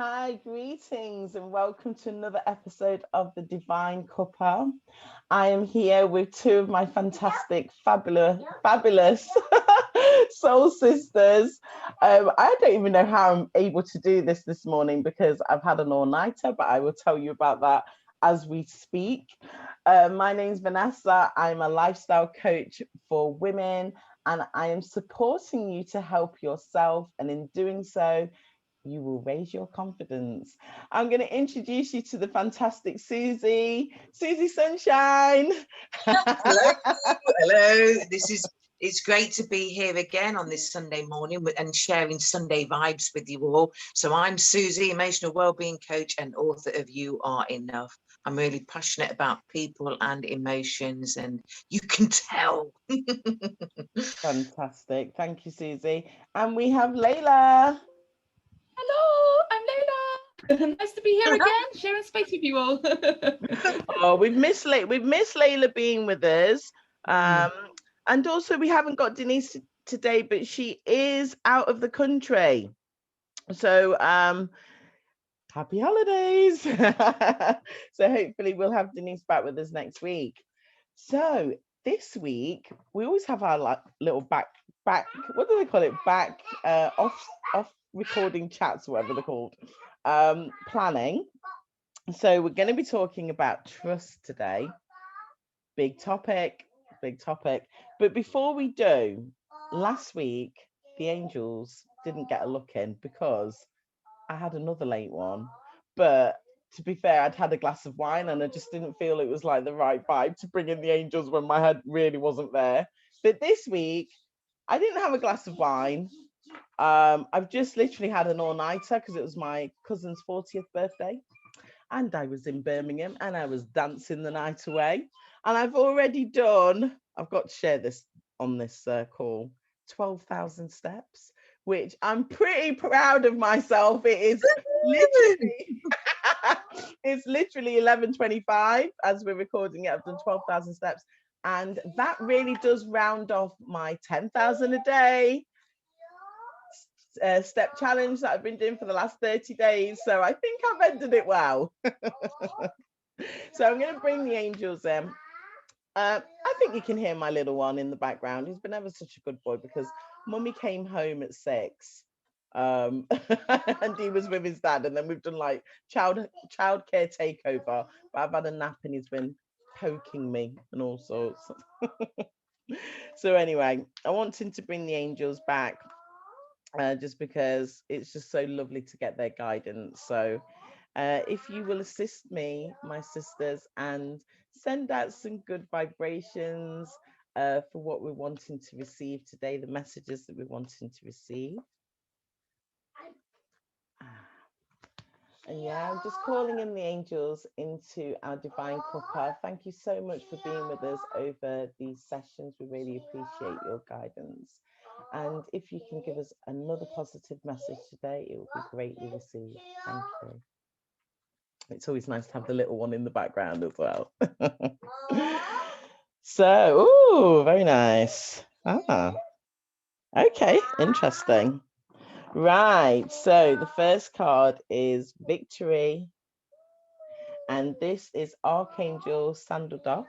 Hi, greetings, and welcome to another episode of the Divine Cuppa. I am here with two of my fantastic, fabulous soul sisters. I don't even know how I'm able to do this morning because I've had an all-nighter, but I will tell you about that as we speak. My name's Vanessa. I'm a lifestyle coach for women, and I am supporting you to help yourself, and in doing so, you will raise your confidence. I'm going to introduce you to the fantastic Suzie Sunshine. Hello, hello. It's great to be here again on this Sunday morning and sharing Sunday vibes with you all. So I'm Suzie, emotional wellbeing coach and author of You Are Enough. I'm really passionate about people and emotions, and you can tell. Fantastic. Thank you, Suzie. And we have Layla. Hello, I'm Layla. Nice to be here again, sharing space with you all. Oh, we've missed Layla being with us. And also we haven't got Denise today, but she is out of the country. So happy holidays. So hopefully we'll have Denise back with us next week. So this week we always have our little back what do they call it, back off recording chats, whatever they're called, planning. So we're going to be talking about trust today. Big topic. But before we do, last week the angels didn't get a look in because I had another late one. But to be fair, I'd had a glass of wine and I just didn't feel it was like the right vibe to bring in the angels when my head really wasn't there. But this week I didn't have a glass of wine. I've just literally had an all-nighter because it was my cousin's 40th birthday and I was in Birmingham and I was dancing the night away. And I've got to share this on this call, 12,000 steps, which I'm pretty proud of myself. It is literally, it's literally 11:25 as we're recording it. I've done 12,000 steps. And that really does round off my 10,000 a day step challenge that I've been doing for the last 30 days. So I think I've ended it well. So I'm going to bring the angels in. I think you can hear my little one in the background. He's been ever such a good boy because mummy came home at 6 and he was with his dad, and then we've done like childcare takeover, but I've had a nap and he's been poking me and all sorts. So anyway, I wanted to bring the angels back just because it's just so lovely to get their guidance. So if you will assist me, my sisters, and send out some good vibrations for what we're wanting to receive today, the messages that we're wanting to receive. And yeah, I'm just calling in the angels into our Divine Cuppa. Thank you so much for being with us over these sessions. We really appreciate your guidance. And if you can give us another positive message today, it will be greatly received. Thank you. It's always nice to have the little one in the background as well. So, oh, very nice. Okay, interesting. Right, so the first card is Victory, and this is Archangel Raphael.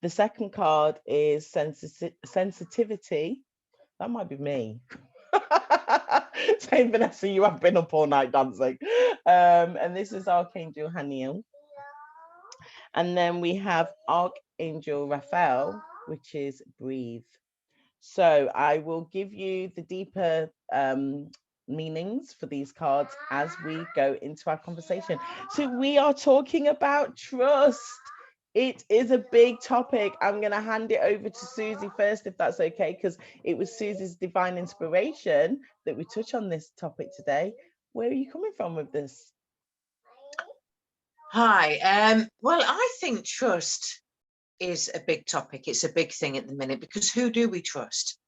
The second card is Sensitivity. That might be me. Saying, Vanessa, you have been up all night dancing. And this is Archangel Haniel. And then we have Archangel Raphael, which is Breathe. So I will give you the deeper meanings for these cards as we go into our conversation. So we are talking about trust. It is a big topic. I'm going to hand it over to Suzie first, if that's okay, because it was Suzie's divine inspiration that we touch on this topic today. Where are you coming from with this? Hi. Well, I think trust is a big topic. It's a big thing at the minute because who do we trust?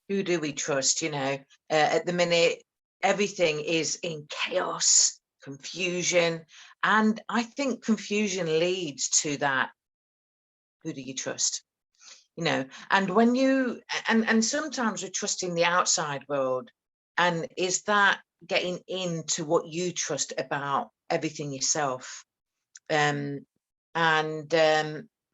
Who do we trust? You know, at the minute, everything is in chaos, confusion. And I think confusion leads to that. Who do you trust? You know, and when you, and sometimes we're trusting the outside world And is that getting into what you trust about everything yourself? I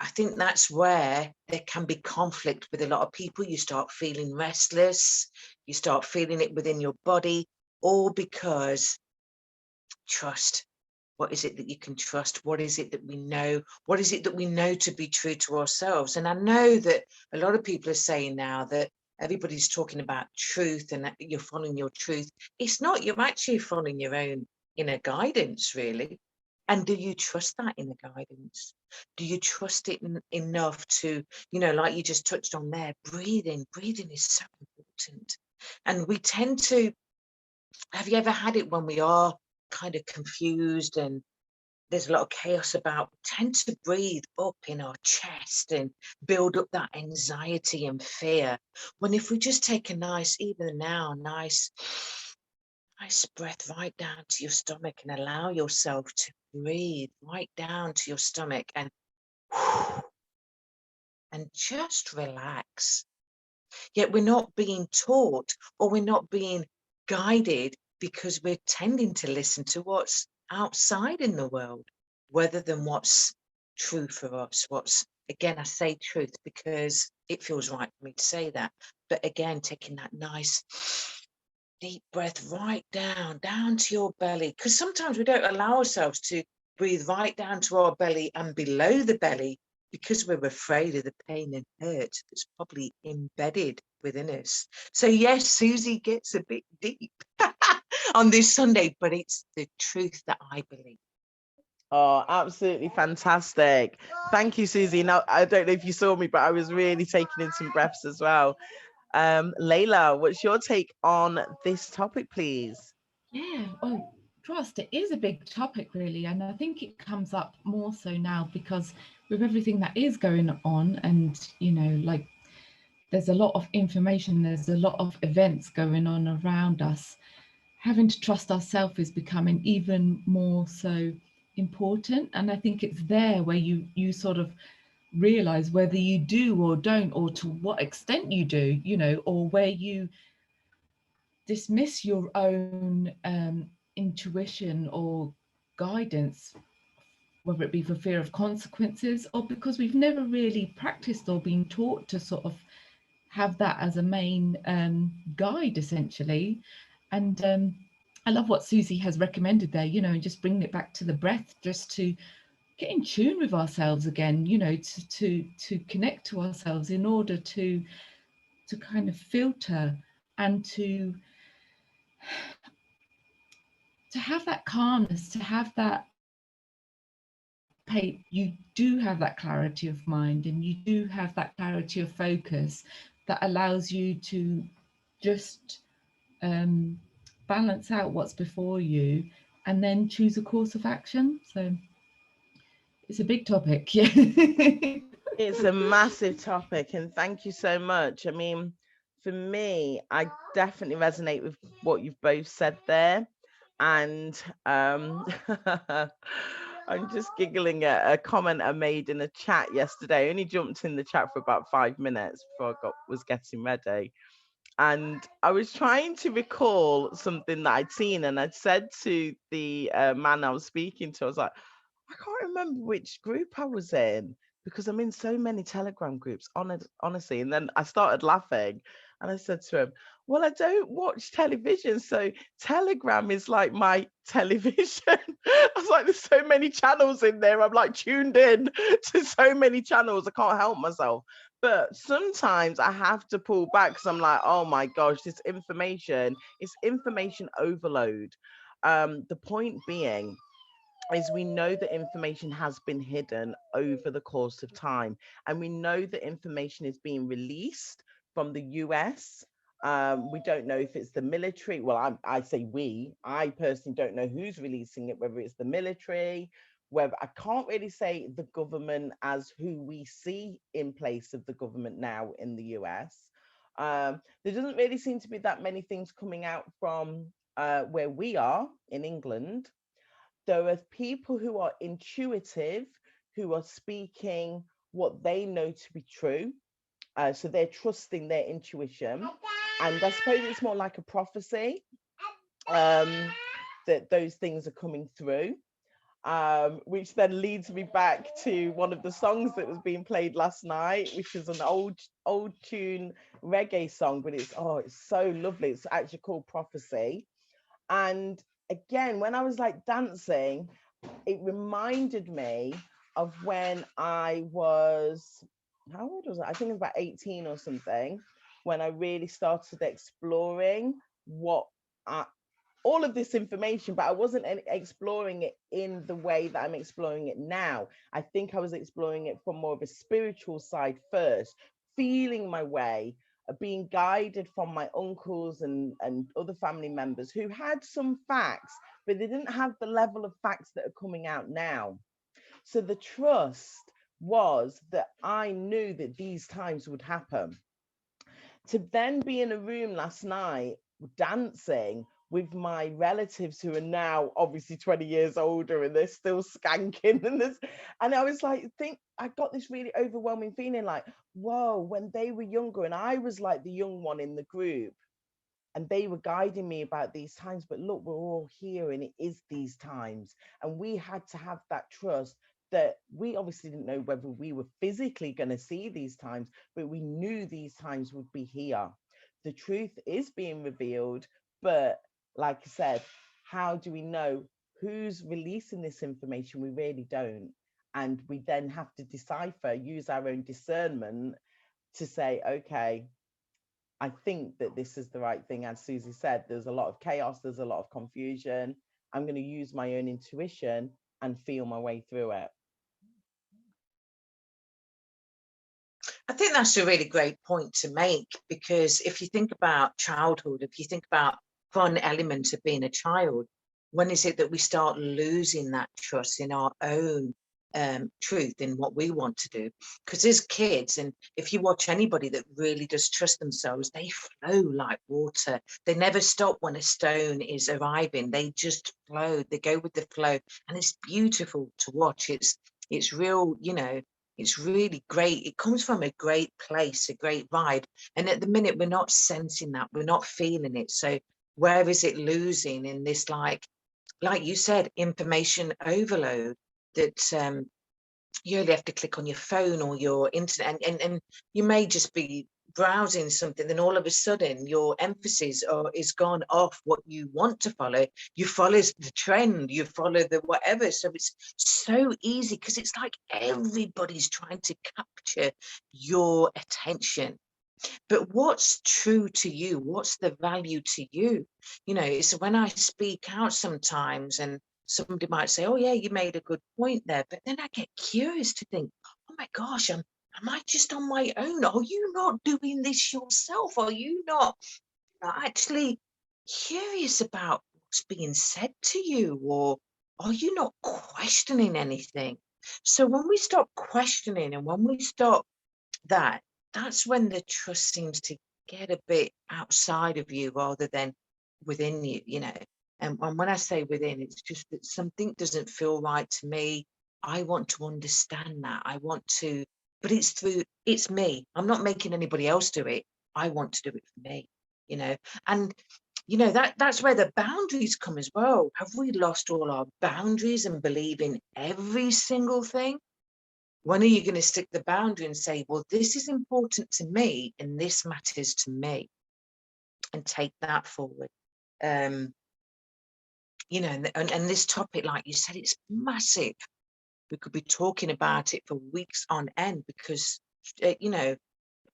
think that's where there can be conflict with a lot of people. You start feeling restless, you start feeling it within your body, all because trust. What is it that you can trust? What is it that we know? What is it that we know to be true to ourselves? And I know that a lot of people are saying now that everybody's talking about truth and that you're following your truth. It's not, you're actually following your own inner guidance, really. And do you trust that inner guidance? Do you trust it enough to, like you just touched on there, breathing? Breathing is so important. And we tend to, have you ever had it when we are kind of confused and there's a lot of chaos about, we tend to breathe up in our chest and build up that anxiety and fear, when if we just take a nice breath right down to your stomach and allow yourself to breathe right down to your stomach and just relax. Yet we're not being taught, or we're not being guided, because we're tending to listen to what's outside in the world rather than what's true for us. Again, I say truth because it feels right for me to say that. But again, taking that nice deep breath right down to your belly, because sometimes we don't allow ourselves to breathe right down to our belly and below the belly, because we're afraid of the pain and hurt that's probably embedded within us. So yes, Susie gets a bit deep on this Sunday, but it's the truth that I believe. Oh, absolutely fantastic. Thank you, Susie. Now, I don't know if you saw me, but I was really taking in some breaths as well. Layla, what's your take on this topic, please? Yeah, oh, trust, it is a big topic, really. And I think it comes up more so now because with everything that is going on, and, like there's a lot of information, there's a lot of events going on around us, having to trust ourselves is becoming even more so important. And I think it's there where you sort of realize whether you do or don't, or to what extent you do, or where you dismiss your own intuition or guidance, whether it be for fear of consequences or because we've never really practiced or been taught to sort of have that as a main guide, essentially. And I love what Susie has recommended there, just bringing it back to the breath, just to get in tune with ourselves again, to connect to ourselves in order to kind of filter and to have that calmness, to have that you do have that clarity of mind, and you do have that clarity of focus that allows you to just balance out what's before you and then choose a course of action. So it's a big topic. Yeah. It's a massive topic, and thank you so much. I mean, for me, I definitely resonate with what you've both said there. And I'm just giggling at a comment I made in a chat yesterday. I only jumped in the chat for about 5 minutes before I was getting ready. And I was trying to recall something that I'd seen, and I'd said to the man I was speaking to, I was like, I can't remember which group I was in because I'm in so many Telegram groups, honestly. And then I started laughing and I said to him, well, I don't watch television, so Telegram is like my television. I was like, there's so many channels in there. I'm like tuned in to so many channels. I can't help myself. But sometimes I have to pull back because I'm like, oh my gosh, this information is information overload. The point being, is we know that information has been hidden over the course of time, and we know that information is being released from the US. We don't know if it's the military. Well, I say I personally don't know who's releasing it, whether it's the military, whether I can't really say the government as who we see in place of the government now in the US. There doesn't really seem to be that many things coming out from where we are in England. There are people who are intuitive, who are speaking what they know to be true. So they're trusting their intuition. And I suppose it's more like a prophecy, that those things are coming through, which then leads me back to one of the songs that was being played last night, which is an old tune reggae song, but it's so lovely. It's actually called Prophecy. And again, when I was like dancing, it reminded me of when I was, how old was I? I think it was about 18 or something, when I really started exploring what all of this information, but I wasn't exploring it in the way that I'm exploring it now. I think I was exploring it from more of a spiritual side first, feeling my way, being guided from my uncles and other family members who had some facts, but they didn't have the level of facts that are coming out now. So the trust was that I knew that these times would happen. To then be in a room last night dancing with my relatives who are now obviously 20 years older and they're still skanking and I was like, I got this really overwhelming feeling like, whoa, when they were younger and I was like the young one in the group and they were guiding me about these times, but look, we're all here and it is these times. And we had to have that trust that we obviously didn't know whether we were physically going to see these times, but we knew these times would be here. The truth is being revealed, but like I said, how do we know who's releasing this information? We really don't. And we then have to decipher, use our own discernment to say, okay, I think that this is the right thing. As Susie said, there's a lot of chaos, there's a lot of confusion. I'm going to use my own intuition and feel my way through it. I think that's a really great point to make, because if you think about childhood, if you think about fun element of being a child, when is it that we start losing that trust in our own truth in what we want to do? Because as kids, and if you watch anybody that really does trust themselves, they flow like water. They never stop when a stone is arriving. They just flow. They go with the flow, and it's beautiful to watch. It's real, you know. It's really great. It comes from a great place, a great vibe. And at the minute, we're not sensing that. We're not feeling it. So where is it losing in this, like you said, information overload that you only have to click on your phone or your internet, and you may just be browsing something, then all of a sudden your emphasis is gone off what you want to follow. You follow the trend, you follow the whatever. So it's so easy because it's like everybody's trying to capture your attention. But what's true to you? What's the value to you? You know, it's when I speak out sometimes and somebody might say, oh yeah, you made a good point there. But then I get curious to think, oh my gosh, am I just on my own? Are you not doing this yourself? Are you not actually curious about what's being said to you? Or are you not questioning anything? So when we stop questioning and when we stop that's when the trust seems to get a bit outside of you rather than within you, you know. And when I say within, it's just that something doesn't feel right to me. I want to understand that. I want to, but it's me. I'm not making anybody else do it. I want to do it for me, you know. And you know, that's where the boundaries come as well. Have we lost all our boundaries and believe in every single thing? When are you going to stick the boundary and say, well, this is important to me and this matters to me, and take that forward? You know, and this topic, like you said, it's massive. We could be talking about it for weeks on end because, you know,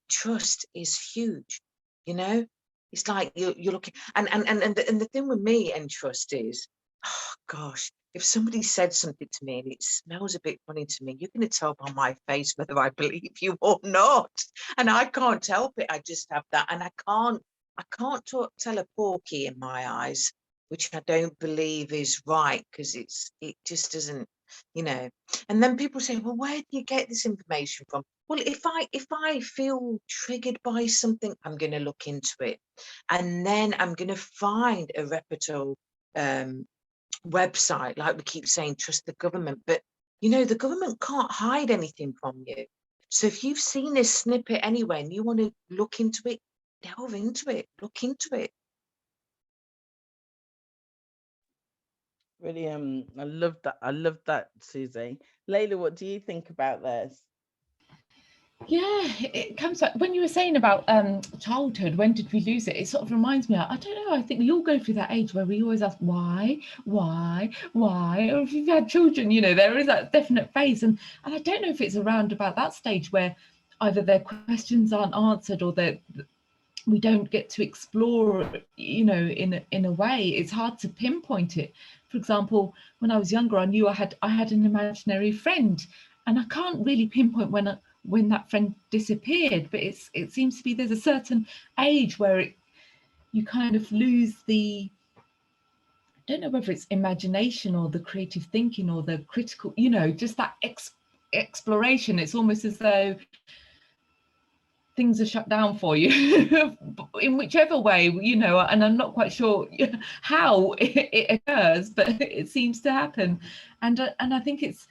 trust is huge. You know, it's like you're looking, and the thing with me and trust is, oh gosh, if somebody said something to me and it smells a bit funny to me, you're going to tell by my face whether I believe you or not. And I can't help it. I just have that, and I can't tell a porky in my eyes, which I don't believe is right, because it just doesn't, you know. And then people say, well, where do you get this information from? Well, if I feel triggered by something, I'm going to look into it, and then I'm going to find a reputable website. Like we keep saying, trust the government, but you know, the government can't hide anything from you. So if you've seen this snippet anyway and you want to look into it, delve into it, look into it. Really, I love that. I love that, Suzie. Layla, what do you think about this? Yeah, it comes back when you were saying about childhood, when did we lose it? It sort of reminds me, I don't know, I think we all go through that age where we always ask why, or if you've had children, you know, there is that definite phase, and I don't know if it's around about that stage where either their questions aren't answered or that we don't get to explore, you know, in a way. It's hard to pinpoint it. For example, when I was younger, I knew I had an imaginary friend, and I can't really pinpoint when that friend disappeared, but it seems to be there's a certain age where you kind of lose the, I don't know whether it's imagination or the creative thinking or the critical, you know, just that exploration. It's almost as though things are shut down for you in whichever way, you know, and I'm not quite sure how it occurs, but it seems to happen. And I think it's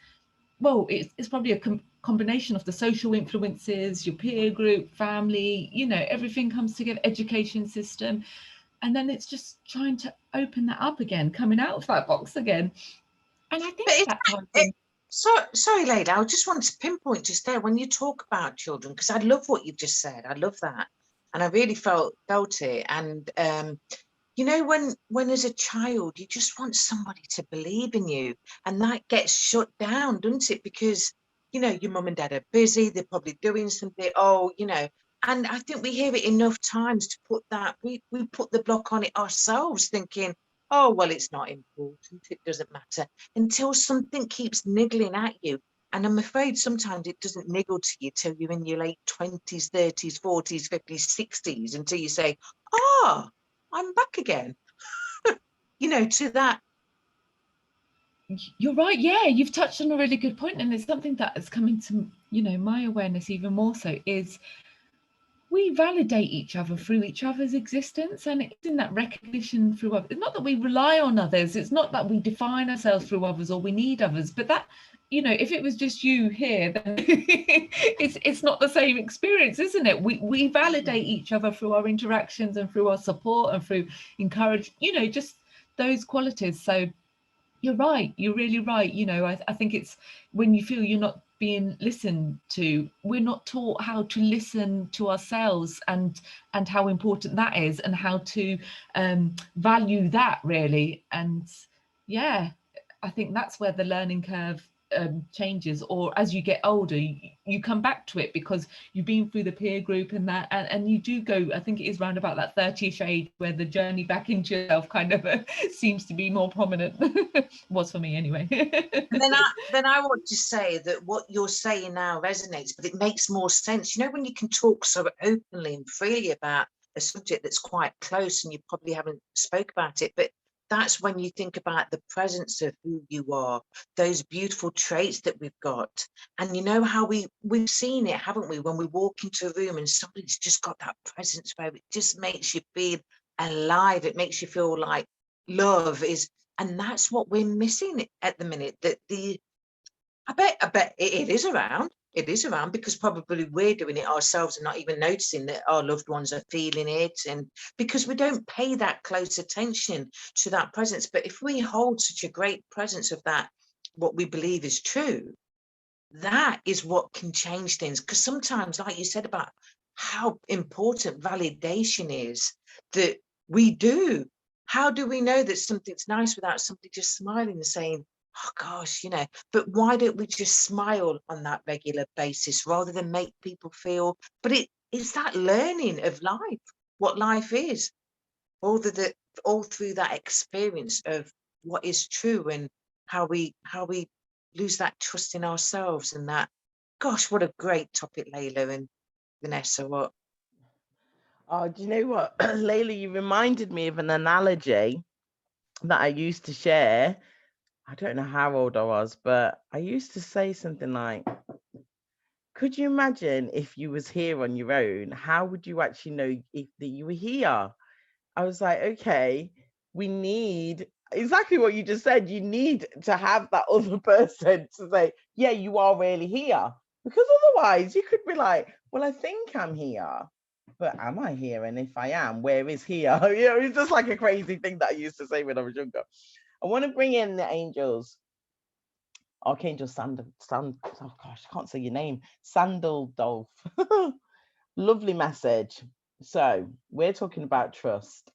probably a combination of the social influences, your peer group, family, you know, everything comes together, education system, and then it's just trying to open that up again, coming out of that box again. And I think that time Sorry, Layla, I just want to pinpoint just there when you talk about children, because I love what you've just said. I love that, and I really felt it. And you know, when as a child you just want somebody to believe in you, and that gets shut down, doesn't it? Because you know your mum and dad are busy, they're probably doing something. Oh, you know, and I think we hear it enough times to put that we put the block on it ourselves, thinking, oh well, it's not important, it doesn't matter, until something keeps niggling at you. And I'm afraid sometimes it doesn't niggle to you till you're in your late 20s, 30s, 40s, 50s, 60s, until you say, oh, I'm back again. You know, to that. You're right. Yeah, you've touched on a really good point, and it's something that is coming to, you know, my awareness even more so is we validate each other through each other's existence, and it's in that recognition through others. It's not that we rely on others, it's not that we define ourselves through others or we need others, but that, you know, if it was just you here, then it's not the same experience, isn't it? We validate each other through our interactions and through our support and through encourage, you know, just those qualities. So you're right, you're really right. You know, I think it's when you feel you're not being listened to, we're not taught how to listen to ourselves and how important that is, and how to value that really. And yeah, I think that's where the learning curve changes, or as you get older you come back to it because you've been through the peer group and that, and you do go, I think it is round about that 30ish age where the journey back into yourself kind of seems to be more prominent. Was for me anyway. And then I want to say that what you're saying now resonates, but it makes more sense, you know, when you can talk so openly and freely about a subject that's quite close and you probably haven't spoke about it, but that's when you think about the presence of who you are, those beautiful traits that we've got. And you know how we've seen it, haven't we, when we walk into a room and somebody's just got that presence where it just makes you feel alive, it makes you feel like love is, and that's what we're missing at the minute. That I bet it is around. It is around because probably we're doing it ourselves and not even noticing that our loved ones are feeling it, and because we don't pay that close attention to that presence. But if we hold such a great presence of that, what we believe is true, that is what can change things. Because sometimes, like you said about how important validation is, that we do. How do we know that something's nice without somebody just smiling and saying, oh gosh, you know, but why don't we just smile on that regular basis rather than make people feel, but it's that learning of life, what life is, all through that experience of what is true, and how we lose that trust in ourselves. And that, gosh, what a great topic, Layla and Vanessa. What? Oh, do you know what, Layla, you reminded me of an analogy that I used to share. I don't know how old I was, but I used to say something like, could you imagine if you was here on your own? How would you actually know that you were here? I was like, okay, we need exactly what you just said. You need to have that other person to say, yeah, you are really here. Because otherwise you could be like, well, I think I'm here. but am I here? And if I am, where is here? You know, it's just like a crazy thing that I used to say when I was younger. I want to bring in the angels. Archangel oh gosh, I can't say your name. Sandaldolf. Lovely message. So we're talking about trust.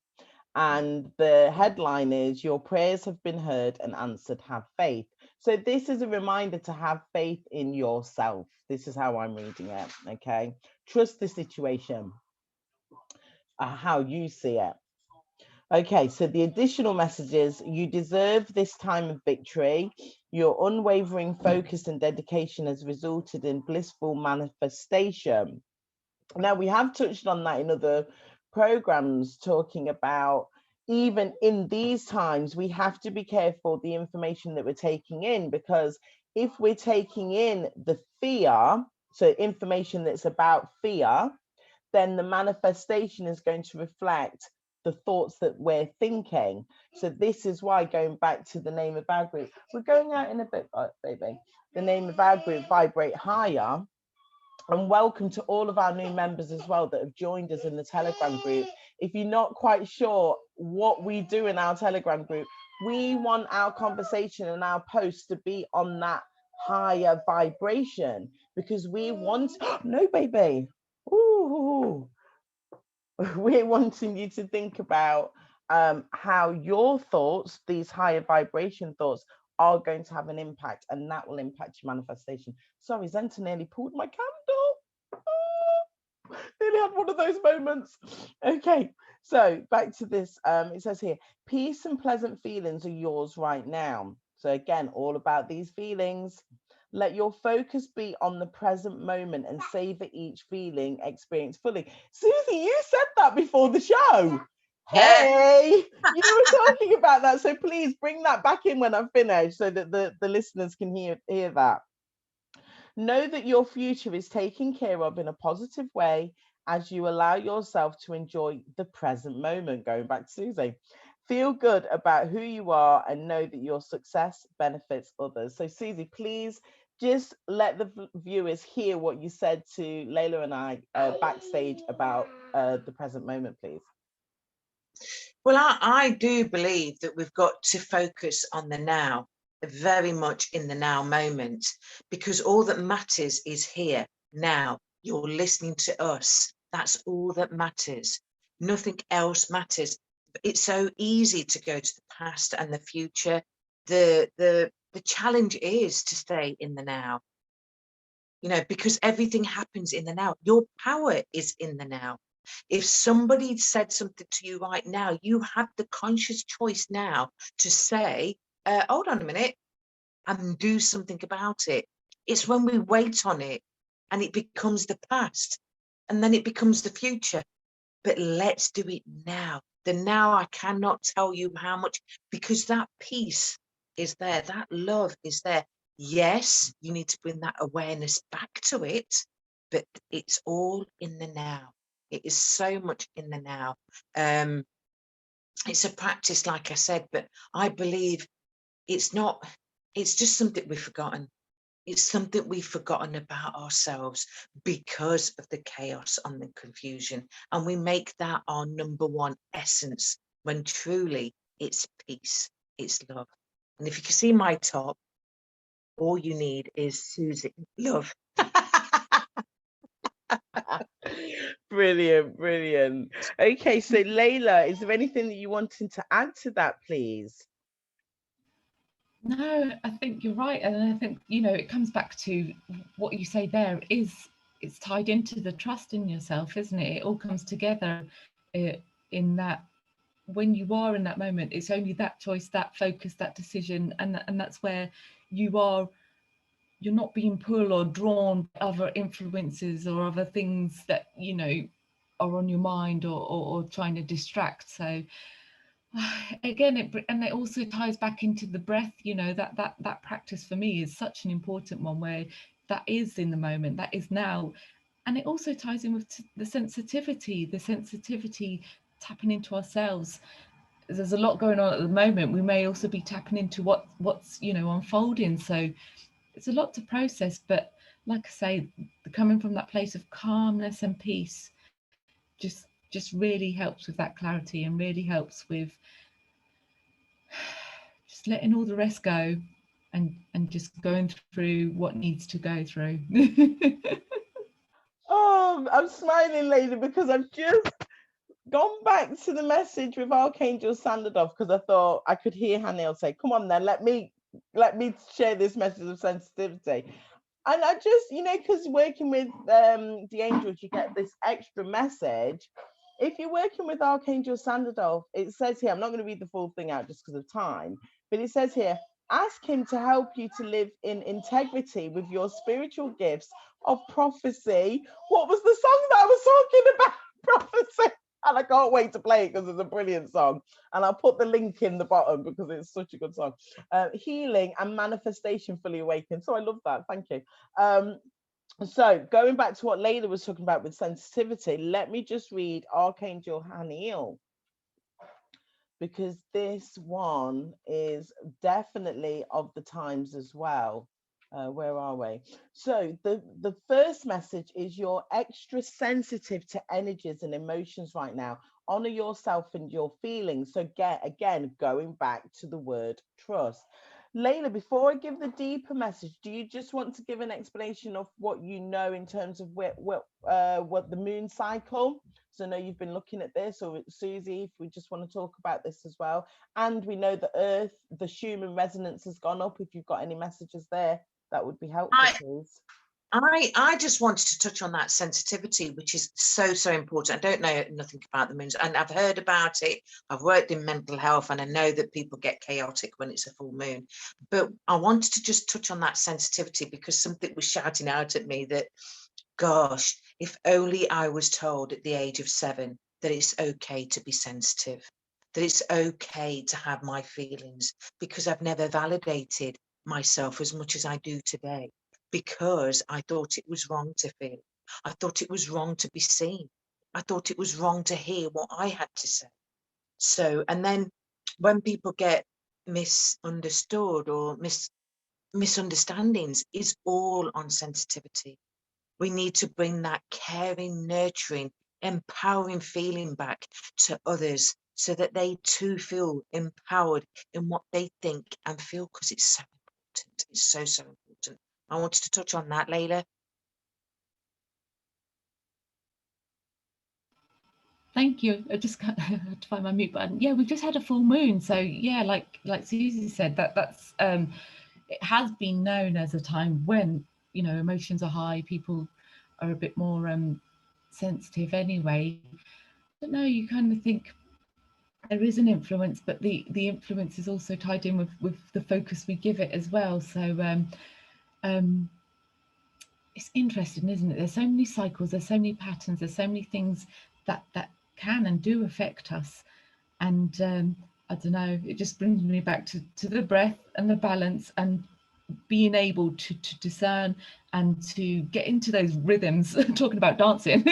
And the headline is, your prayers have been heard and answered, have faith. So this is a reminder to have faith in yourself. This is how I'm reading it, okay? Trust the situation, how you see it. Okay, so the additional messages: you deserve this time of victory. Your unwavering focus and dedication has resulted in blissful manifestation. Now, we have touched on that in other programs, talking about even in these times, we have to be careful the information that we're taking in, because if we're taking in the fear, so information that's about fear, then the manifestation is going to reflect the thoughts that we're thinking. So this is why, going back to the name of our group, we're going out in a bit, baby. The name of our group, Vibrate Higher. And welcome to all of our new members as well that have joined us in the Telegram group. If you're not quite sure what we do in our Telegram group, we want our conversation and our posts to be on that higher vibration, because we want, no baby, ooh, we're wanting you to think about how your thoughts, these higher vibration thoughts, are going to have an impact, and that will impact your manifestation. Sorry, Zenta nearly pulled my candle. Oh, nearly had one of those moments. Okay, so back to this. It says here, peace and pleasant feelings are yours right now. So again, all about these feelings. Let your focus be on the present moment and savor each feeling experience fully. Susie, you said that before the show. Hey, you were talking about that. So please bring that back in when I'm finished, so that the listeners can hear that. Know that your future is taken care of in a positive way as you allow yourself to enjoy the present moment. Going back to Susie. Feel good about who you are and know that your success benefits others. So Susie, please just let the viewers hear what you said to Layla and I backstage about the present moment, please. Well, I do believe that we've got to focus on the now, very much in the now moment, because all that matters is here, now. You're listening to us. That's all that matters. Nothing else matters. It's so easy to go to the past and the future. The challenge is to stay in the now, you know, because everything happens in the now. Your power is in the now. If somebody said something to you right now, you have the conscious choice now to say, hold on a minute, and do something about it. It's when we wait on it and it becomes the past, and then it becomes the future. But let's do it now. The now, I cannot tell you how much, because that peace is there, that love is there. Yes, you need to bring that awareness back to it, but it's all in the now. It is so much in the now. It's a practice, like I said, but I believe it's just something we've forgotten. It's something we've forgotten about ourselves because of the chaos and the confusion. And we make that our number one essence, when truly it's peace, it's love. And if you can see my top, all you need is Suzie, love. Brilliant, brilliant. Okay, so Layla, is there anything that you wanted to add to that, please? No, I think you're right. And I think, you know, it comes back to what you say there it's tied into the trust in yourself, isn't it? It all comes together in that when you are in that moment, it's only that choice, that focus, that decision. And that's where you're not being pulled or drawn by other influences or other things that, you know, are on your mind or trying to distract. So again, it also ties back into the breath, you know, that practice for me is such an important one, where that is in the moment, that is now. And it also ties in with the sensitivity tapping into ourselves. There's a lot going on at the moment. We may also be tapping into what's you know, unfolding. So it's a lot to process, but like I say, coming from that place of calmness and peace, just really helps with that clarity, and really helps with just letting all the rest go, and just going through what needs to go through. Oh, I'm smiling, lady, because I've just gone back to the message with Archangel Sandadov, because I thought I could hear Haniel say, come on then, let me share this message of sensitivity. And I just, because working with the angels, you get this extra message. If you're working with Archangel Sandadov, it says here, I'm not going to read the full thing out just because of time, but it says here, ask him to help you to live in integrity with your spiritual gifts of prophecy. What was the song that I was talking about? Prophecy. And I can't wait to play it because it's a brilliant song. And I'll put the link in the bottom because it's such a good song. Healing and manifestation fully awakened. So I love that. Thank you. So going back to what Layla was talking about with sensitivity, let me just read Archangel Haniel, because this one is definitely of the times as well. Where are we? So the first message is you're extra sensitive to energies and emotions right now. Honor yourself and your feelings. So again, going back to the word trust. Layla, before I give the deeper message, do you just want to give an explanation of what you know in terms of what the moon cycle? So I know you've been looking at this, or Suzie, if we just want to talk about this as well. And we know the Earth, the Schumann resonance has gone up. If you've got any messages there, that would be helpful, please. I just wanted to touch on that sensitivity, which is so important. I don't know nothing about the moons, and I've heard about it. I've worked in mental health, and I know that people get chaotic when it's a full moon. But I wanted to just touch on that sensitivity because something was shouting out at me that, gosh, if only I was told at the age of 7 that it's okay to be sensitive, that it's okay to have my feelings, because I've never validated myself as much as I do today, because I thought it was wrong to feel. I thought it was wrong to be seen. I thought it was wrong to hear what I had to say. So, and then when people get misunderstood or misunderstandings, is all on sensitivity. We need to bring that caring, nurturing, empowering feeling back to others so that they too feel empowered in what they think and feel, because it's so important. It's so important. I wanted to touch on that, Layla. Thank you. I just had to find my mute button. Yeah, we've just had a full moon, so yeah, like Suzie said, that's it has been known as a time when emotions are high, people are a bit more sensitive anyway. But no, you kind of think there is an influence, but the influence is also tied in with the focus we give it as well. So it's interesting, isn't it? There's so many cycles, there's so many patterns, there's so many things that can and do affect us. And I don't know, it just brings me back to the breath and the balance, and being able to discern and to get into those rhythms. Talking about dancing,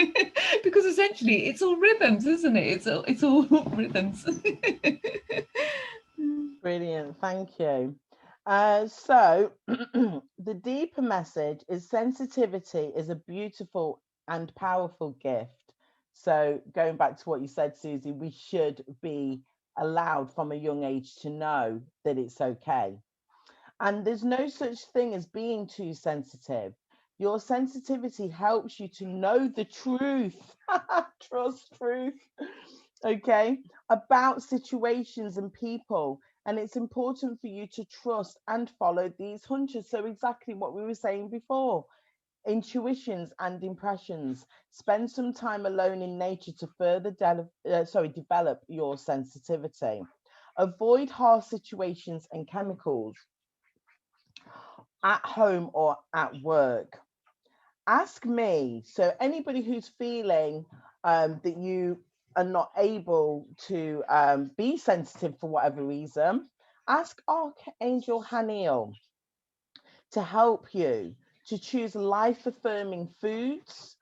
because essentially it's all rhythms, isn't it? It's all rhythms. Brilliant, thank you. So the deeper message is sensitivity is a beautiful and powerful gift. So going back to what you said, Suzie, we should be allowed from a young age to know that it's okay. And there's no such thing as being too sensitive. Your sensitivity helps you to know the truth. Trust truth. Okay, about situations and people. And it's important for you to trust and follow these hunches. So exactly what we were saying before, intuitions and impressions. Spend some time alone in nature to further develop your sensitivity. Avoid harsh situations and chemicals at home or at work. Ask me. So anybody who's feeling that you are not able to be sensitive for whatever reason, ask Archangel Haniel to help you to choose life-affirming foods,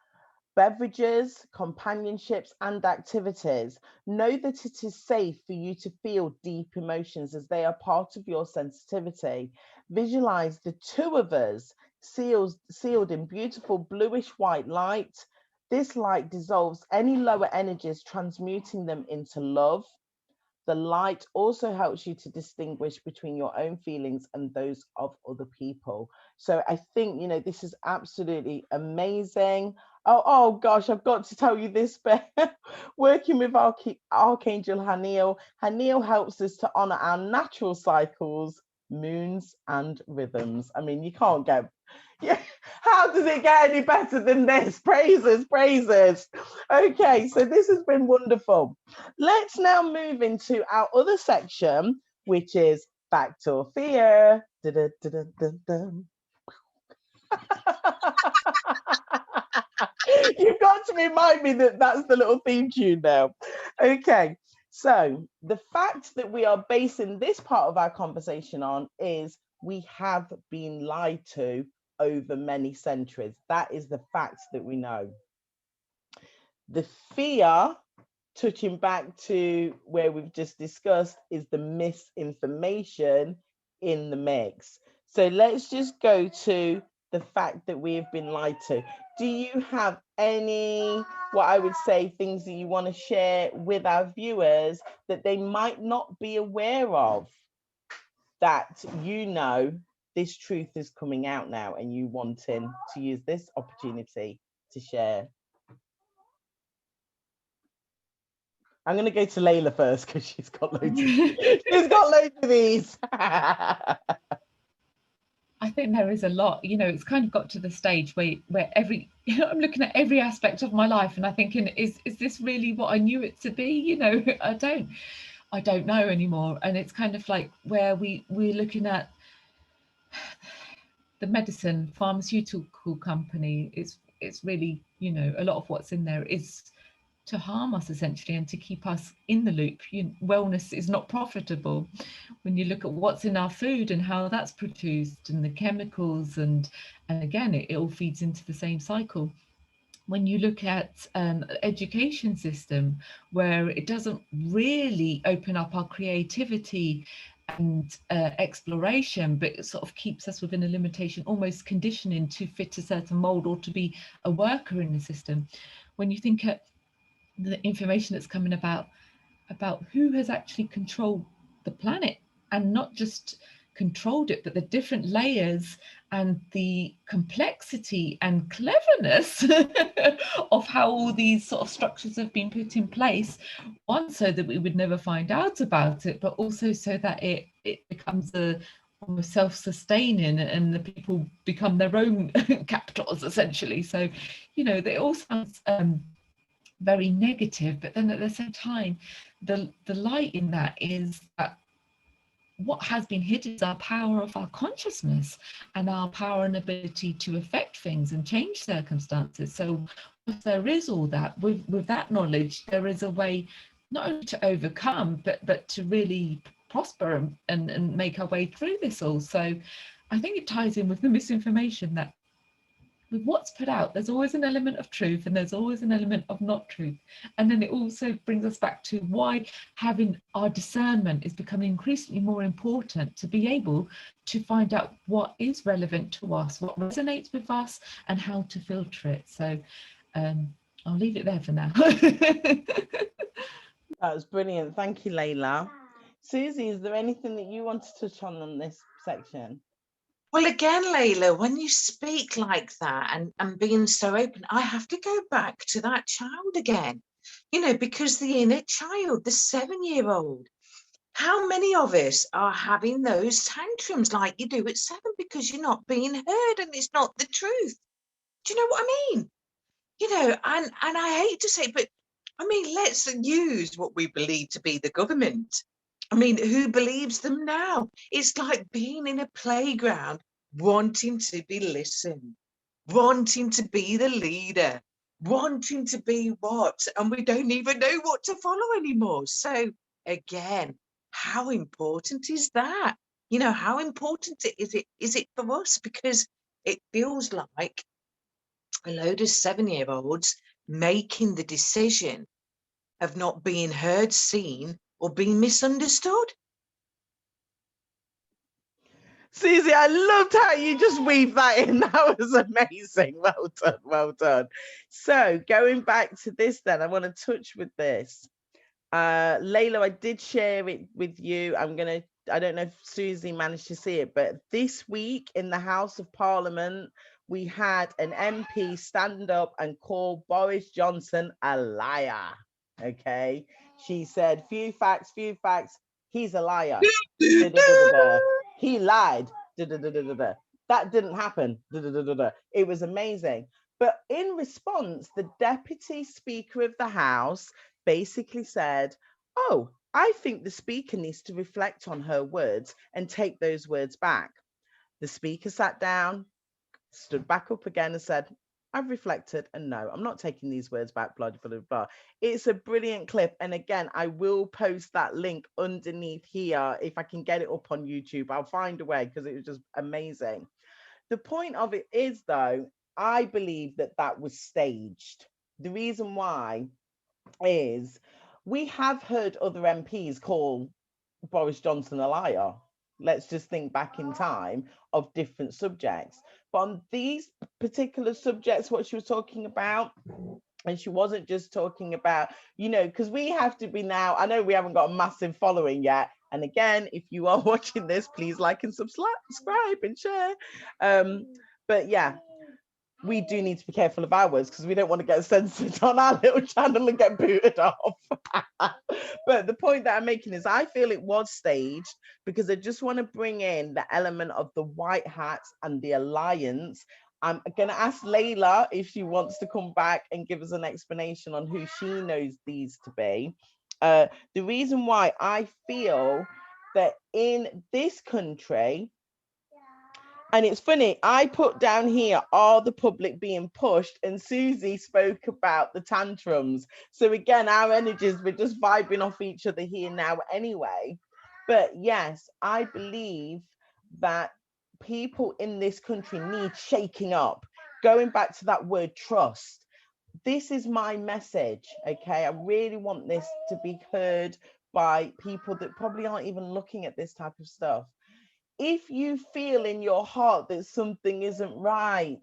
beverages, companionships, and activities. Know that it is safe for you to feel deep emotions as they are part of your sensitivity. Visualize the two of us sealed in beautiful bluish white light. This light dissolves any lower energies, transmuting them into love. The light also helps you to distinguish between your own feelings and those of other people. So I think, you know, this is absolutely amazing. Oh gosh, I've got to tell you this, but working with Archangel Haniel, Haniel helps us to honor our natural cycles, moons, and rhythms. I mean, you can't get, yeah, how does it get any better than this? Praises, praises. Okay, so this has been wonderful. Let's now move into our other section, which is fact or fear. You've got to remind me that that's the little theme tune now. Okay, so the fact that we are basing this part of our conversation on is we have been lied to over many centuries. That is the fact that we know. The fear, touching back to where we've just discussed, is the misinformation in the mix. So let's just go to the fact that we have been lied to. Do you have any, what I would say, things that you want to share with our viewers that they might not be aware of, that you know this truth is coming out now and you wanting to use this opportunity to share? I'm going to go to Layla first because she's got loads of these. I think there is a lot, you know, it's kind of got to the stage where every, you know, I'm looking at every aspect of my life and I'm thinking, is this really what I knew it to be? You know, I don't know anymore. And it's kind of like where we're looking at the medicine pharmaceutical company. It's really, you know, a lot of what's in there is to harm us essentially and to keep us in the loop. Wellness is not profitable when you look at what's in our food and how that's produced and the chemicals, and again it all feeds into the same cycle. When you look at education system, where it doesn't really open up our creativity and exploration, but it sort of keeps us within a limitation, almost conditioning to fit a certain mold or to be a worker in the system. When you think at the information that's coming about who has actually controlled the planet, and not just controlled it, but the different layers and the complexity and cleverness of how all these sort of structures have been put in place, one, so that we would never find out about it, but also so that it becomes almost self-sustaining and the people become their own capitals essentially. So, you know, they all sounds very negative, but then at the same time, the light in that is that what has been hidden is our power of our consciousness and our power and ability to affect things and change circumstances. So if there is all that, with that knowledge, there is a way not only to overcome, but to really prosper and make our way through this all. So I think it ties in with the misinformation that with what's put out, there's always an element of truth and there's always an element of not truth. And then it also brings us back to why having our discernment is becoming increasingly more important, to be able to find out what is relevant to us, what resonates with us, and how to filter it. So I'll leave it there for now. That was brilliant. Thank you, Layla. Susie, is there anything that you want to touch on this section? Well, again, Layla, when you speak like that and being so open, I have to go back to that child again, you know, because the inner child, the 7-year-old, how many of us are having those tantrums like you do at 7 because you're not being heard and it's not the truth? Do you know what I mean? You know, and I hate to say it, but I mean, let's use what we believe to be the government. I mean, who believes them now? It's like being in a playground, wanting to be listened, wanting to be the leader, wanting to be what? And we don't even know what to follow anymore. So again, how important is that? You know, how important is it for us? Because it feels like a load of 7-year-olds making the decision of not being heard, seen, or being misunderstood. Suzie, I loved how you just weaved that in. That was amazing. Well done, well done. So going back to this then, I want to touch with this. Layla, I did share it with you. I don't know if Suzie managed to see it, but this week in the House of Parliament, we had an MP stand up and call Boris Johnson a liar. Okay. She said, few facts, he's a liar. He lied. That didn't happen. It was amazing. But in response, the Deputy Speaker of the House basically said, oh, I think the Speaker needs to reflect on her words and take those words back. The Speaker sat down, stood back up again and said, I've reflected and no, I'm not taking these words back, blah, blah, blah, blah. It's a brilliant clip. And again, I will post that link underneath here. If I can get it up on YouTube, I'll find a way because it was just amazing. The point of it is, though, I believe that that was staged. The reason why is we have heard other MPs call Boris Johnson a liar. Let's just think back in time of different subjects. But on these particular subjects, what she was talking about, and she wasn't just talking about, you know, because we have to be now, I know we haven't got a massive following yet. And again, if you are watching this, please like and subscribe and share. But yeah, we do need to be careful of ours because we don't want to get censored on our little channel and get booted off. But the point that I'm making is I feel it was staged because I just want to bring in the element of the white hats and the alliance. I'm going to ask Layla if she wants to come back and give us an explanation on who she knows these to be. The reason why I feel that in this country, and it's funny, I put down here, are the public being pushed? And Suzie spoke about the tantrums. So again, our energies, we're just vibing off each other here now anyway. But yes, I believe that people in this country need shaking up. Going back to that word trust, this is my message, okay? I really want this to be heard by people that probably aren't even looking at this type of stuff. If you feel in your heart that something isn't right,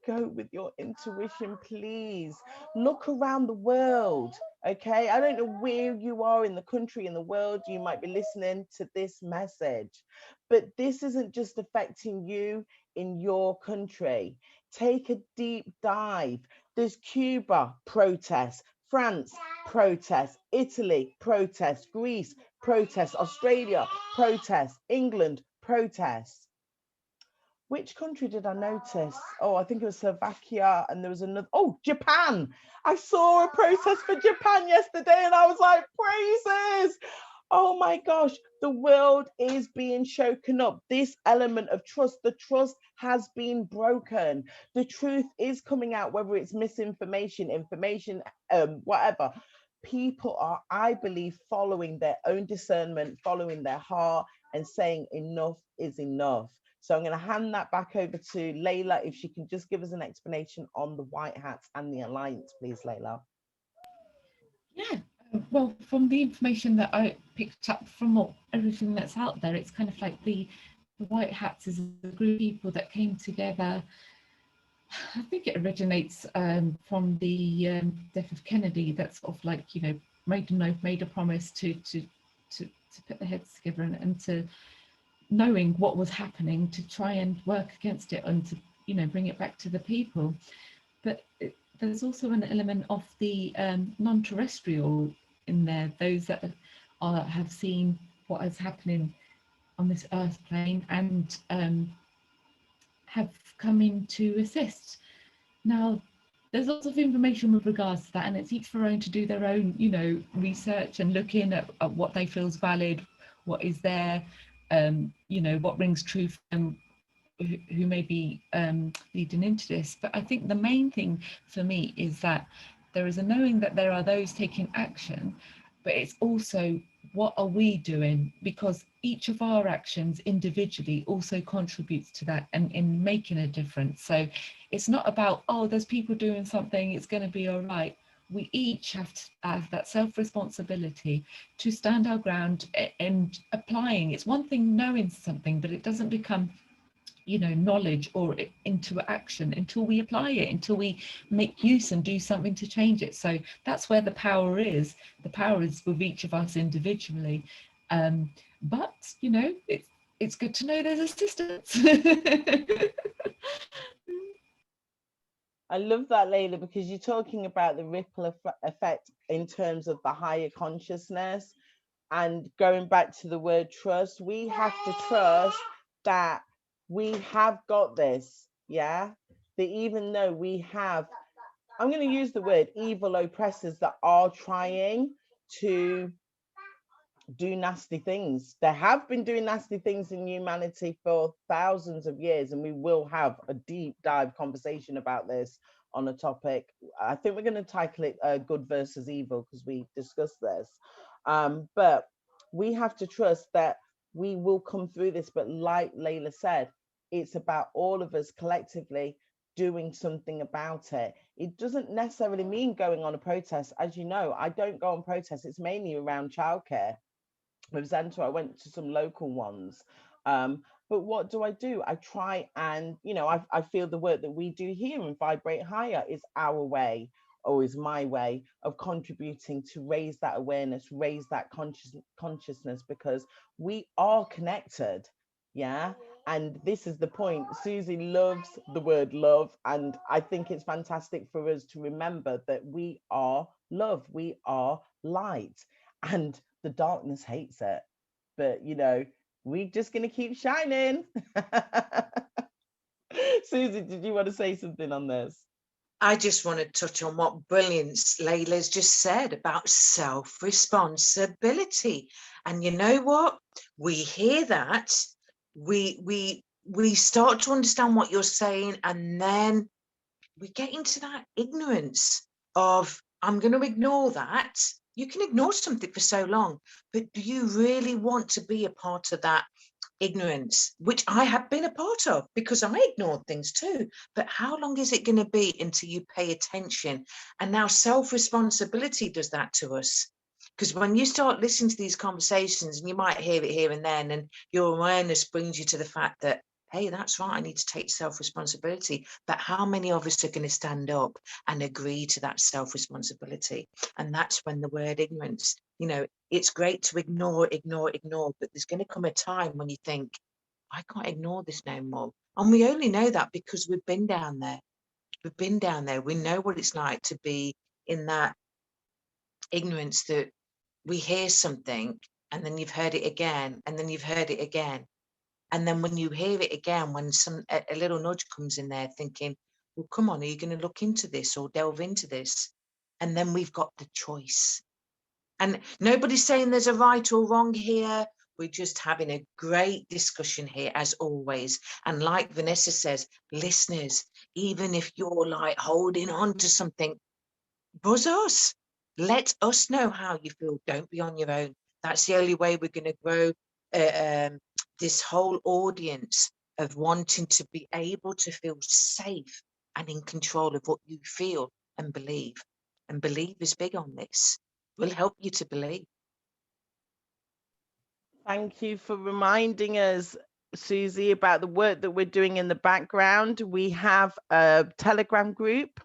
go with your intuition, please. Look around the world, okay? I don't know where you are in the country, in the world, you might be listening to this message, but this isn't just affecting you in your country. Take a deep dive. There's Cuba protests, France protests, Italy protests, Greece protests, Australia protests, England protests. Which country did I notice? Oh, I think it was Slovakia, and there was another. Oh, Japan. I saw a protest for Japan yesterday and I was like, praises. Oh my gosh, the world is being shaken up. This element of trust, the trust has been broken. The truth is coming out, whether it's misinformation, information, whatever. People are, I believe, following their own discernment, following their heart, and saying enough is enough. So I'm going to hand that back over to Layla, if she can just give us an explanation on the white hats and the alliance, please, Layla. Yeah, well, from the information that I picked up from everything that's out there, it's kind of like the white hats is a group of people that came together. I think it originates from the death of Kennedy. That's sort of like, you know, made a promise to put their heads together and to knowing what was happening to try and work against it and to, you know, bring it back to the people. But there's also an element of the non-terrestrial in there, those that have seen what is happening on this earth plane and have come in to assist. Now, there's lots of information with regards to that, and it's each for own to do their own, you know, research and look in at what they feel is valid, what is there, you know, what rings true for them, who may be leading into this. But I think the main thing for me is that there is a knowing that there are those taking action, but it's also what are we doing, because each of our actions individually also contributes to that and in making a difference. So it's not about, oh, there's people doing something, it's going to be all right. we each have to have that self-responsibility to stand our ground and applying. It's one thing knowing something, but it doesn't become, you know, knowledge or into action until we apply it, until we make use and do something to change it. So that's where the power is. The power is with each of us individually. But, you know, it's good to know there's assistance. I love that, Layla, because you're talking about the ripple effect in terms of the higher consciousness. And going back to the word trust, we have to trust that we have got this. Yeah. That even though we have, I'm going to use the word evil oppressors that are trying to do nasty things. They have been doing nasty things in humanity for thousands of years, and we will have a deep dive conversation about this on a topic. I think we're going to title it good versus evil, because we discussed this. But we have to trust that we will come through this. But like Layla said, it's about all of us collectively doing something about it. It doesn't necessarily mean going on a protest. As you know, I don't go on protests. It's mainly around childcare. With Zento, I went to some local ones. But what do? I try and, you know, I feel the work that we do here in Vibrate Higher is our way, or is my way of contributing to raise that awareness, raise that consciousness, because we are connected. Yeah. And this is the point. Suzie loves the word love. And I think it's fantastic for us to remember that we are love, we are light. And the darkness hates it, but you know, we're just gonna keep shining. Suzie, did you want to say something on this? I just want to touch on what brilliance Layla's just said about self-responsibility. And you know what? We hear that, we start to understand what you're saying, and then we get into that ignorance of, I'm going to ignore that. You can ignore something for so long, but do you really want to be a part of that ignorance, which I have been a part of, because I ignored things too? But how long is it going to be until you pay attention? And now self-responsibility does that to us. Because when you start listening to these conversations, and you might hear it here and then, and your awareness brings you to the fact that, hey, that's right, I need to take self-responsibility. But how many of us are going to stand up and agree to that self-responsibility? And that's when the word ignorance, you know, it's great to ignore, but there's going to come a time when you think, I can't ignore this no more. And we only know that because we've been down there. We've been down there. We know what it's like to be in that ignorance, that we hear something and then you've heard it again, and then you've heard it again. And then when you hear it again, when a little nudge comes in there thinking, well, come on, are you going to look into this or delve into this? And then we've got the choice. And nobody's saying there's a right or wrong here. We're just having a great discussion here, as always. And like Vanessa says, listeners, even if you're like holding on to something, buzz us. Let us know how you feel. Don't be on your own. That's the only way we're going to grow this whole audience of wanting to be able to feel safe and in control of what you feel and believe. And believe is big on this. We'll help you to believe. Thank you for reminding us, Suzie, about the work that we're doing in the background. We have a Telegram group,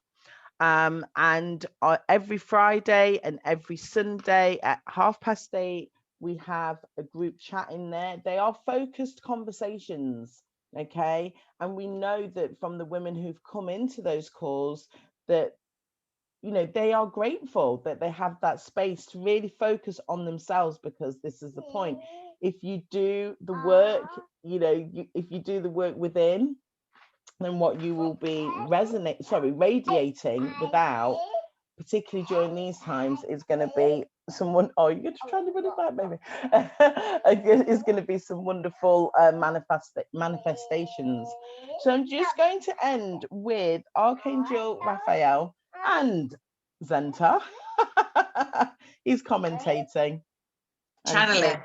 and every Friday and every Sunday at 8:30, we have a group chat in there. They are focused conversations, okay? And we know that from the women who've come into those calls that, you know, they are grateful that they have that space to really focus on themselves, because this is the point. If you do the work, you know, if you do the work within, then what you will be radiating without, particularly during these times, is going to be someone. Oh, you're just trying to run it back, baby. It's going to be some wonderful manifestations. So I'm just going to end with Archangel Raphael and Zenta. He's commentating. Channeling.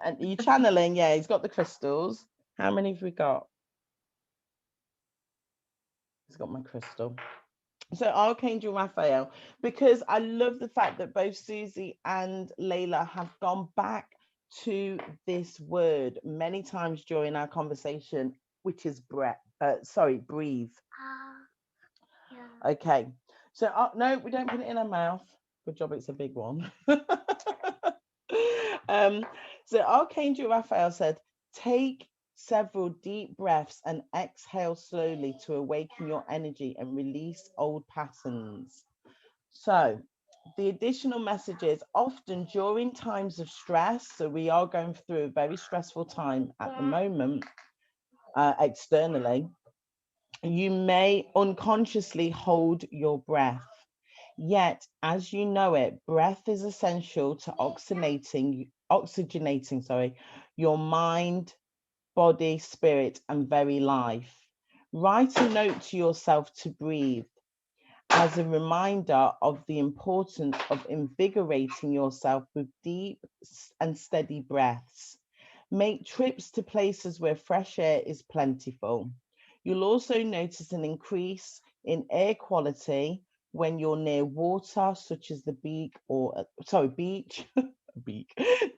And you channeling, yeah, he's got the crystals. How many have we got? He's got my crystal. So Archangel Raphael, because I love the fact that both Suzie and Layla have gone back to this word many times during our conversation, which is breath. Breathe. Okay. So no, we don't put it in our mouth. Good job, it's a big one. So Archangel Raphael said, take several deep breaths and exhale slowly to awaken your energy and release old patterns. So the additional messages, often during times of stress, so we are going through a very stressful time at the moment, externally, you may unconsciously hold your breath. Yet, as you know it, breath is essential to oxygenating your mind, body, spirit, and very life. Write a note to yourself to breathe as a reminder of the importance of invigorating yourself with deep and steady breaths. Make trips to places where fresh air is plentiful. You'll also notice an increase in air quality when you're near water, such as the beach,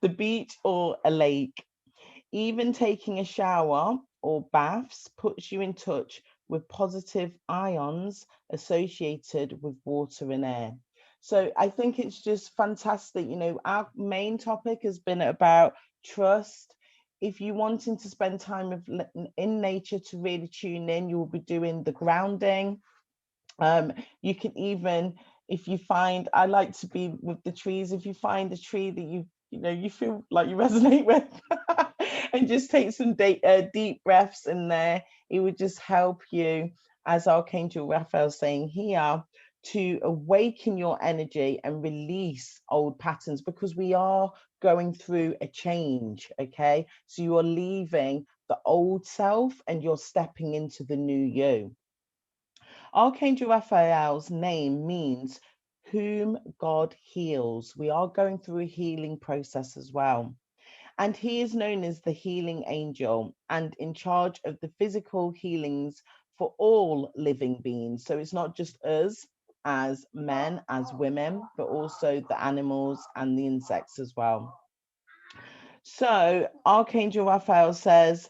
the beach or a lake. Even taking a shower or baths puts you in touch with positive ions associated with water and air. So I think it's just fantastic. You know, our main topic has been about trust. If you're wanting to spend time in nature to really tune in, you will be doing the grounding. You can even, if you find, I like to be with the trees, if you find a tree that you feel like you resonate with, and just take some deep breaths in there, it would just help you, as Archangel Raphael saying here, to awaken your energy and release old patterns, because we are going through a change. Okay, so you are leaving the old self and you're stepping into the new you. Archangel Raphael's name means whom God heals. We are going through a healing process as well. And he is known as the healing angel and in charge of the physical healings for all living beings. So it's not just us as men, as women, but also the animals and the insects as well. So Archangel Raphael says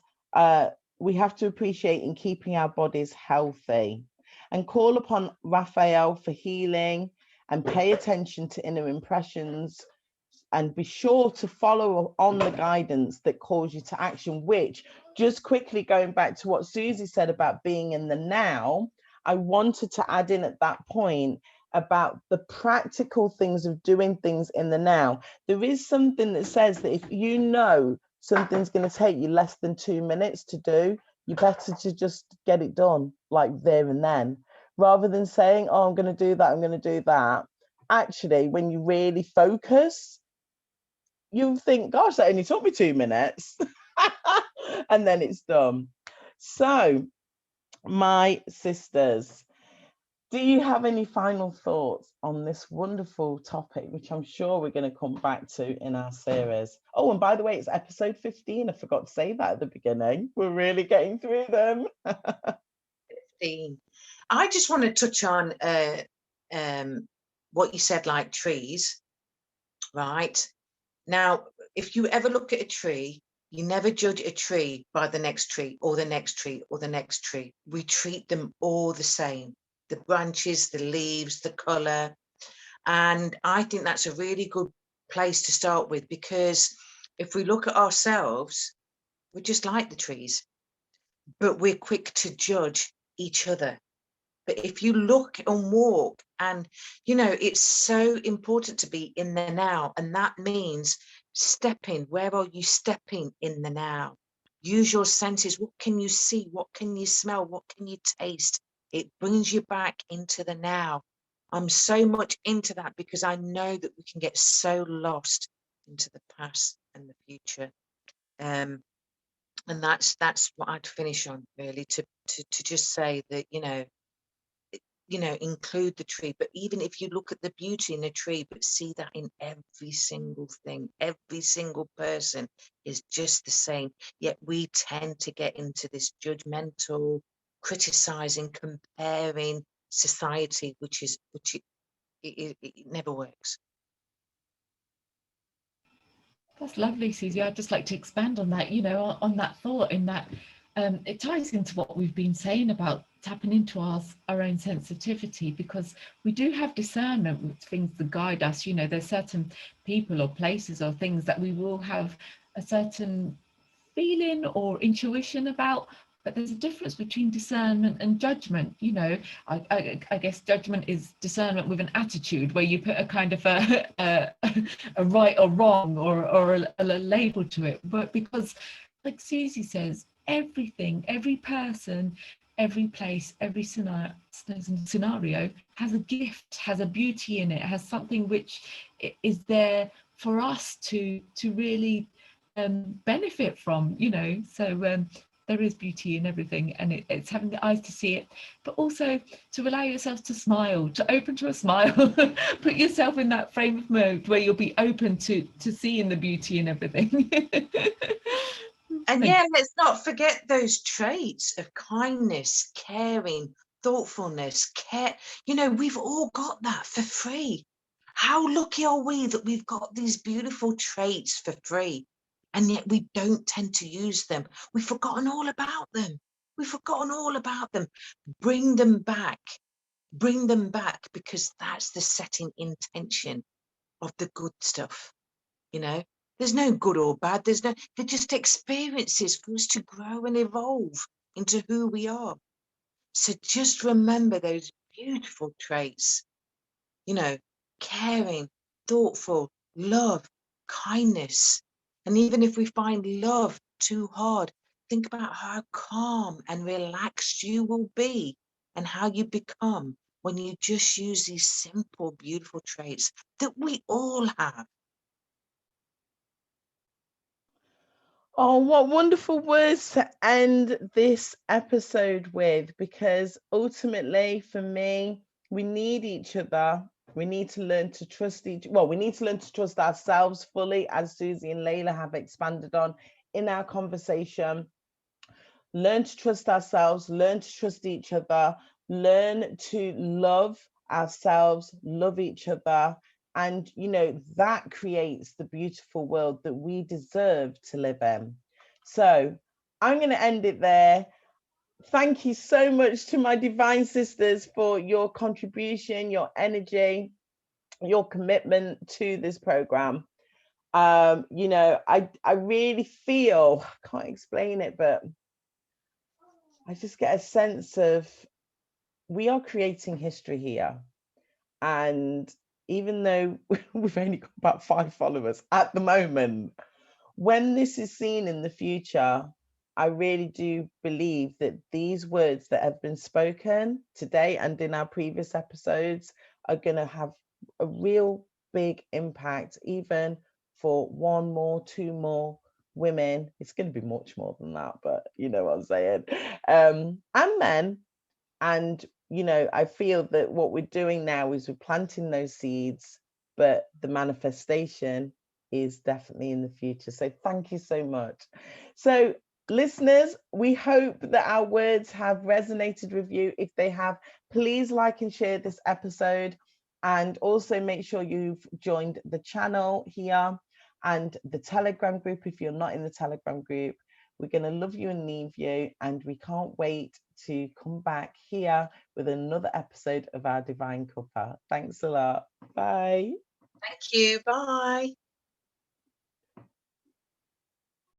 we have to appreciate in keeping our bodies healthy and call upon Raphael for healing and pay attention to inner impressions and be sure to follow on the guidance that calls you to action, which, just quickly going back to what Suzie said about being in the now, I wanted to add in at that point about the practical things of doing things in the now. There is something that says that if you know something's going to take you less than 2 minutes to do, you better to just get it done like there and then, rather than saying, oh, I'm going to do that, I'm going to do that. Actually, when you really focus, you think, gosh, that only took me 2 minutes. And then it's done. So, my sisters, do you have any final thoughts on this wonderful topic, which I'm sure we're going to come back to in our series? Oh, and by the way, it's episode 15. I forgot to say that at the beginning. We're really getting through them. 15. I just want to touch on what you said, like trees, right? Now, if you ever look at a tree, you never judge a tree by the next tree or the next tree or the next tree. We treat them all the same, the branches, the leaves, the color. And I think that's a really good place to start with, because if we look at ourselves, we're just like the trees, but we're quick to judge each other. But if you look and walk, and it's so important to be in the now, and that means stepping. Where are you stepping in the now? Use your senses. What can you see? What can you smell? What can you taste? It brings you back into the now. I'm so much into that, because I know that we can get so lost into the past and the future. And that's what I'd finish on, really, to just say that, include the tree. But even if you look at the beauty in a tree, but see that in every single thing, every single person is just the same. Yet we tend to get into this judgmental, criticizing, comparing, society, which it never works. That's lovely, Suzie. I'd just like to expand on that, you know, on that thought, in that it ties into what we've been saying about tapping into our own sensitivity, because we do have discernment with things that guide us. You know, there's certain people or places or things that we will have a certain feeling or intuition about, but there's a difference between discernment and judgment. You know, I guess judgment is discernment with an attitude, where you put a kind of a right or wrong or a label to it. But because, like Suzie says, everything, every person, every place, every scenario has a gift, has a beauty in it, has something which is there for us to really benefit from, you know. So there is beauty in everything, and it's having the eyes to see it, but also to allow yourself to smile, to open to a smile. Put yourself in that frame of mode where you'll be open to seeing the beauty in everything. And yeah, let's not forget those traits of kindness, caring, thoughtfulness, care. You know, we've all got that for free. How lucky are we that we've got these beautiful traits for free, and yet we don't tend to use them. We've forgotten all about them. We've forgotten all about them. Bring them back. Bring them back, because that's the setting intention of the good stuff. You know, there's no good or bad. They're just experiences for us to grow and evolve into who we are. So just remember those beautiful traits, you know, caring, thoughtful, love, kindness. And even if we find love too hard, think about how calm and relaxed you will be, and how you become when you just use these simple, beautiful traits that we all have. Oh, what wonderful words to end this episode with, because ultimately for me, we need each other. We need to learn to trust we need to learn to trust ourselves fully, as Suzie and Layla have expanded on in our conversation. Learn to trust ourselves, learn to trust each other, learn to love ourselves, love each other. And, you know, that creates the beautiful world that we deserve to live in. So I'm going to end it there. Thank you so much to my divine sisters for your contribution, your energy, your commitment to this program. You know, I really feel, I can't explain it, but I just get a sense of we are creating history here. And even though we've only got about 5 followers at the moment, when this is seen in the future, I really do believe that these words that have been spoken today and in our previous episodes are going to have a real big impact, even for 1 more, 2 more women. It's going to be much more than that, but you know what I'm saying. And men. And, you know, I feel that what we're doing now is we're planting those seeds, but the manifestation is definitely in the future. So thank you so much. So listeners, we hope that our words have resonated with you. If they have, please like and share this episode, and also make sure you've joined the channel here and the Telegram group if you're not in the Telegram group. We're going to love you and leave you, and we can't wait to come back here with another episode of our Divine Cuppa. Thanks a lot. Bye. Thank you. Bye.